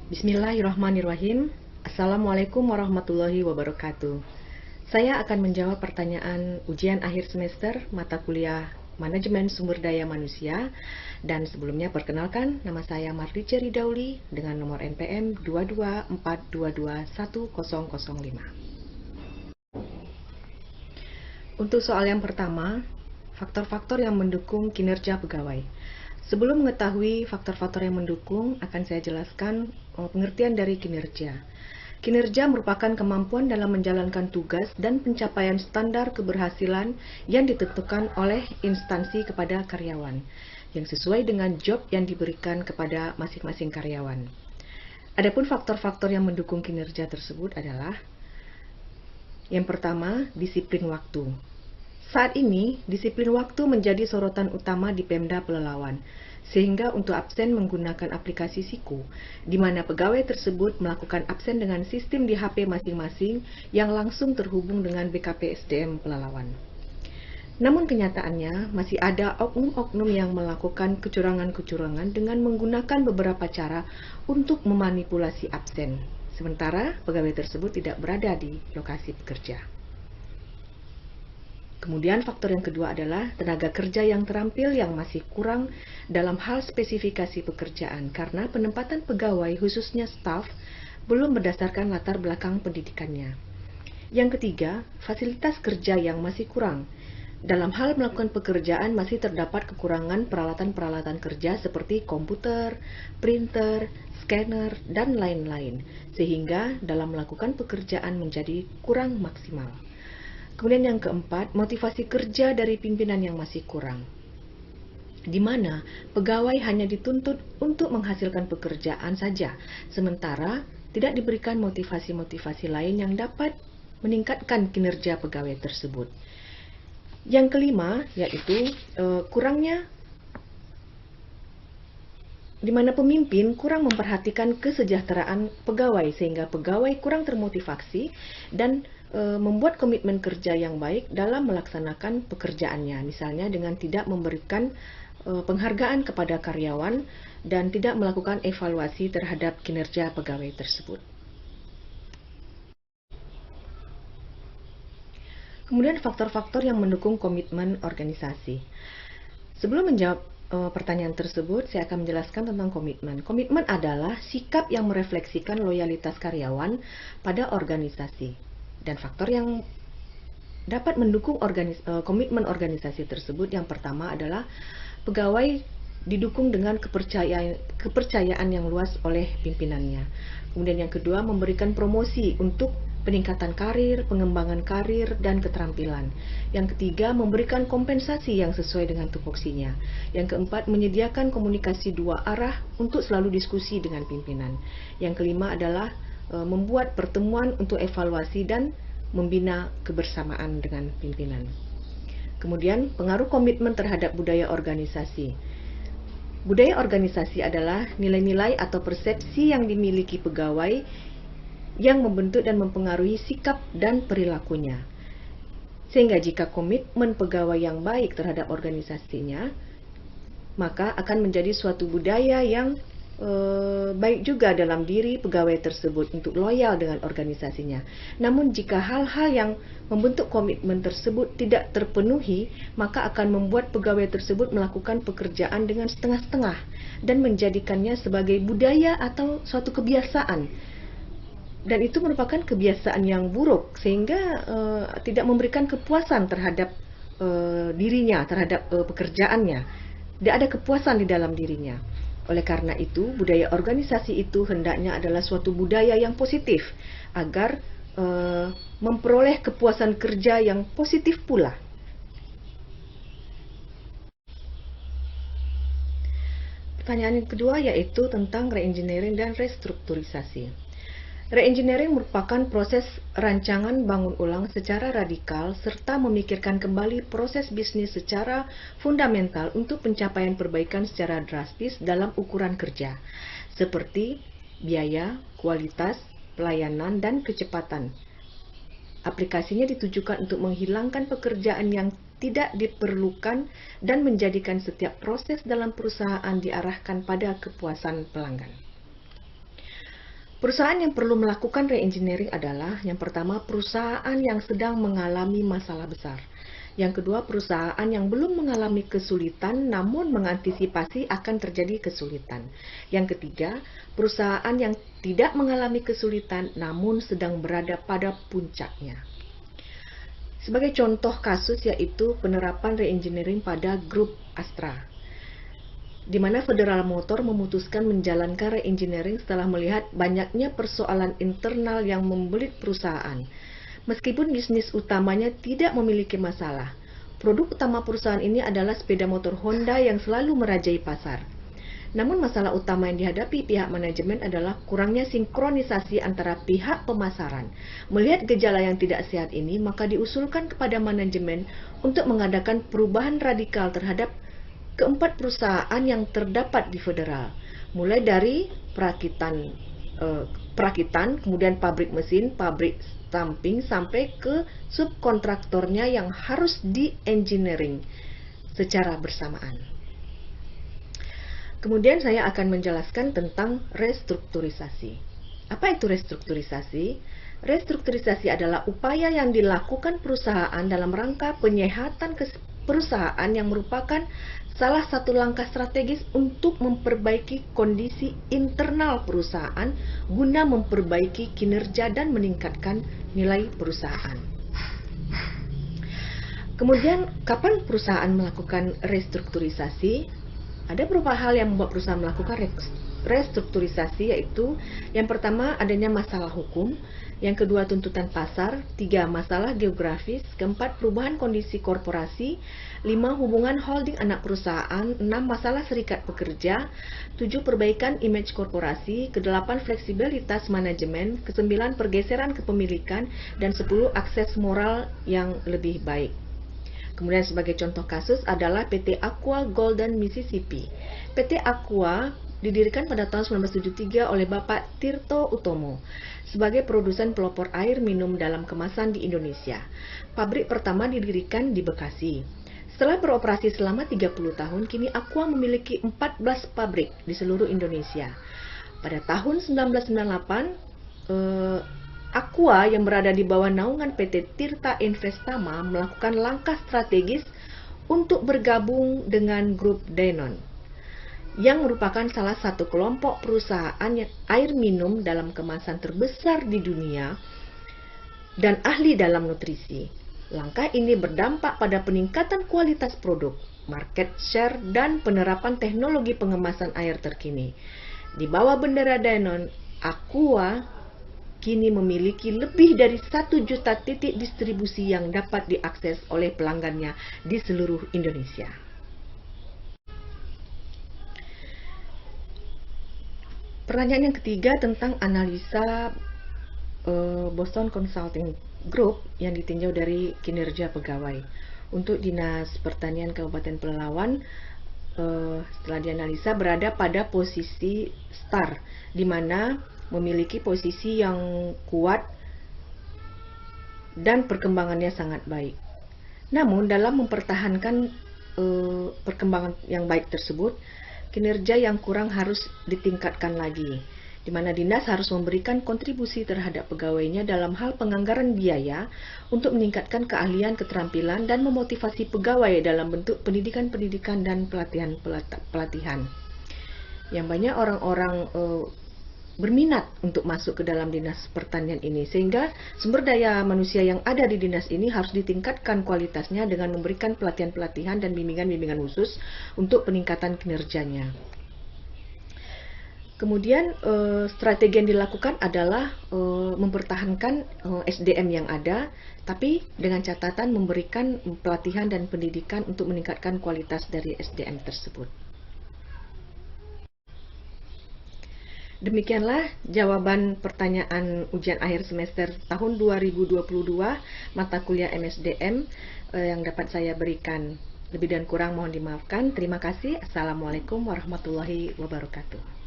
Bismillahirrahmanirrahim. Assalamualaikum warahmatullahi wabarakatuh. Saya akan menjawab pertanyaan ujian akhir semester mata kuliah Manajemen Sumber Daya Manusia. Dan sebelumnya perkenalkan, nama saya Marlice Ridauli dengan nomor NPM 224221005. Untuk soal yang pertama, faktor-faktor yang mendukung kinerja pegawai. Sebelum mengetahui faktor-faktor yang mendukung, akan saya jelaskan pengertian dari kinerja. Kinerja merupakan kemampuan dalam menjalankan tugas dan pencapaian standar keberhasilan yang ditentukan oleh instansi kepada karyawan, yang sesuai dengan job yang diberikan kepada masing-masing karyawan. Adapun faktor-faktor yang mendukung kinerja tersebut adalah: yang pertama, disiplin waktu. Saat ini, disiplin waktu menjadi sorotan utama di Pemda Pelalawan, sehingga untuk absen menggunakan aplikasi Siku, di mana pegawai tersebut melakukan absen dengan sistem di HP masing-masing yang langsung terhubung dengan BKP SDM Pelalawan. Namun kenyataannya, masih ada oknum-oknum yang melakukan kecurangan-kecurangan dengan menggunakan beberapa cara untuk memanipulasi absen, sementara pegawai tersebut tidak berada di lokasi bekerja. Kemudian faktor yang kedua adalah tenaga kerja yang terampil yang masih kurang dalam hal spesifikasi pekerjaan, karena penempatan pegawai khususnya staf belum berdasarkan latar belakang pendidikannya. Yang ketiga, fasilitas kerja yang masih kurang. Dalam hal melakukan pekerjaan masih terdapat kekurangan peralatan-peralatan kerja seperti komputer, printer, scanner, dan lain-lain, sehingga dalam melakukan pekerjaan menjadi kurang maksimal. Kemudian yang keempat, motivasi kerja dari pimpinan yang masih kurang, di mana pegawai hanya dituntut untuk menghasilkan pekerjaan saja, sementara tidak diberikan motivasi-motivasi lain yang dapat meningkatkan kinerja pegawai tersebut. Yang kelima, yaitu kurangnya, di mana pemimpin kurang memperhatikan kesejahteraan pegawai, sehingga pegawai kurang termotivasi dan membuat komitmen kerja yang baik dalam melaksanakan pekerjaannya, misalnya dengan tidak memberikan penghargaan kepada karyawan dan tidak melakukan evaluasi terhadap kinerja pegawai tersebut. Kemudian faktor-faktor yang mendukung komitmen organisasi. Sebelum menjawab pertanyaan tersebut, saya akan menjelaskan tentang komitmen. Komitmen adalah sikap yang merefleksikan loyalitas karyawan pada organisasi. Dan faktor yang dapat mendukung komitmen organisasi tersebut, yang pertama adalah pegawai didukung dengan kepercayaan yang luas oleh pimpinannya. Kemudian yang kedua, memberikan promosi untuk peningkatan karir, pengembangan karir, dan keterampilan. Yang ketiga, memberikan kompensasi yang sesuai dengan tupoksinya. Yang keempat, menyediakan komunikasi dua arah untuk selalu diskusi dengan pimpinan. Yang kelima adalah membuat pertemuan untuk evaluasi dan membina kebersamaan dengan pimpinan. Kemudian, pengaruh komitmen terhadap budaya organisasi. Budaya organisasi adalah nilai-nilai atau persepsi yang dimiliki pegawai yang membentuk dan mempengaruhi sikap dan perilakunya. Sehingga jika komitmen pegawai yang baik terhadap organisasinya, maka akan menjadi suatu budaya yang baik juga dalam diri pegawai tersebut untuk loyal dengan organisasinya. Namun jika hal-hal yang membentuk komitmen tersebut tidak terpenuhi, maka akan membuat pegawai tersebut melakukan pekerjaan dengan setengah-setengah dan menjadikannya sebagai budaya atau suatu kebiasaan. Dan itu merupakan kebiasaan yang buruk, sehingga tidak memberikan kepuasan terhadap dirinya, terhadap pekerjaannya. Tidak ada kepuasan di dalam dirinya. Oleh karena itu, budaya organisasi itu hendaknya adalah suatu budaya yang positif, agar memperoleh kepuasan kerja yang positif pula. Pertanyaan yang kedua yaitu tentang reengineering dan restrukturisasi. Reengineering merupakan proses rancangan bangun ulang secara radikal serta memikirkan kembali proses bisnis secara fundamental untuk pencapaian perbaikan secara drastis dalam ukuran kerja, seperti biaya, kualitas, pelayanan, dan kecepatan. Aplikasinya ditujukan untuk menghilangkan pekerjaan yang tidak diperlukan dan menjadikan setiap proses dalam perusahaan diarahkan pada kepuasan pelanggan. Perusahaan yang perlu melakukan reengineering adalah yang pertama, perusahaan yang sedang mengalami masalah besar. Yang kedua, perusahaan yang belum mengalami kesulitan namun mengantisipasi akan terjadi kesulitan. Yang ketiga, perusahaan yang tidak mengalami kesulitan namun sedang berada pada puncaknya. Sebagai contoh kasus yaitu penerapan reengineering pada grup Astra, di mana Federal Motor memutuskan menjalankan reengineering setelah melihat banyaknya persoalan internal yang membelit perusahaan. Meskipun bisnis utamanya tidak memiliki masalah, produk utama perusahaan ini adalah sepeda motor Honda yang selalu merajai pasar. Namun masalah utama yang dihadapi pihak manajemen adalah kurangnya sinkronisasi antara pihak pemasaran. Melihat gejala yang tidak sehat ini, maka diusulkan kepada manajemen untuk mengadakan perubahan radikal terhadap keempat perusahaan yang terdapat di Federal, mulai dari perakitan, kemudian pabrik mesin, pabrik stamping, sampai ke subkontraktornya yang harus di-engineering secara bersamaan. Kemudian saya akan menjelaskan tentang restrukturisasi. Apa itu restrukturisasi? Restrukturisasi adalah upaya yang dilakukan perusahaan dalam rangka penyehatan perusahaan yang merupakan salah satu langkah strategis untuk memperbaiki kondisi internal perusahaan guna memperbaiki kinerja dan meningkatkan nilai perusahaan. Kemudian, kapan perusahaan melakukan restrukturisasi? Ada beberapa hal yang membuat perusahaan melakukan restrukturisasi, yaitu yang pertama adanya masalah hukum, yang kedua tuntutan pasar, tiga masalah geografis, keempat perubahan kondisi korporasi, lima hubungan holding anak perusahaan, enam masalah serikat pekerja, tujuh perbaikan image korporasi, kedelapan fleksibilitas manajemen, kesembilan pergeseran kepemilikan, dan 10 akses moral yang lebih baik. Kemudian sebagai contoh kasus adalah PT Aqua Golden Mississippi. PT Aqua didirikan pada tahun 1973 oleh Bapak Tirto Utomo sebagai produsen pelopor air minum dalam kemasan di Indonesia. Pabrik pertama didirikan di Bekasi. Setelah beroperasi selama 30 tahun, kini Aqua memiliki 14 pabrik di seluruh Indonesia. Pada tahun 1998, Aqua yang berada di bawah naungan PT Tirta Investama melakukan langkah strategis untuk bergabung dengan grup Danone, yang merupakan salah satu kelompok perusahaan air minum dalam kemasan terbesar di dunia dan ahli dalam nutrisi. Langkah ini berdampak pada peningkatan kualitas produk, market share, dan penerapan teknologi pengemasan air terkini. Di bawah bendera Danone, Aqua kini memiliki lebih dari 1 juta titik distribusi yang dapat diakses oleh pelanggannya di seluruh Indonesia. Pertanyaan yang ketiga tentang analisa Boston Consulting Group yang ditinjau dari kinerja pegawai. Untuk Dinas Pertanian Kabupaten Pelalawan, setelah dianalisa berada pada posisi star, di mana memiliki posisi yang kuat dan perkembangannya sangat baik. Namun dalam mempertahankan perkembangan yang baik tersebut, kinerja yang kurang harus ditingkatkan lagi, di mana dinas harus memberikan kontribusi terhadap pegawainya dalam hal penganggaran biaya untuk meningkatkan keahlian, keterampilan, dan memotivasi pegawai dalam bentuk pendidikan dan pelatihan. Yang banyak orang-orang berminat untuk masuk ke dalam dinas pertanian ini, sehingga sumber daya manusia yang ada di dinas ini harus ditingkatkan kualitasnya dengan memberikan pelatihan-pelatihan dan bimbingan-bimbingan khusus untuk peningkatan kinerjanya. Kemudian strategi yang dilakukan adalah mempertahankan SDM yang ada, tapi dengan catatan memberikan pelatihan dan pendidikan untuk meningkatkan kualitas dari SDM tersebut. Demikianlah jawaban pertanyaan ujian akhir semester tahun 2022 mata kuliah MSDM yang dapat saya berikan. Lebih dan kurang mohon dimaafkan. Terima kasih. Assalamualaikum warahmatullahi wabarakatuh.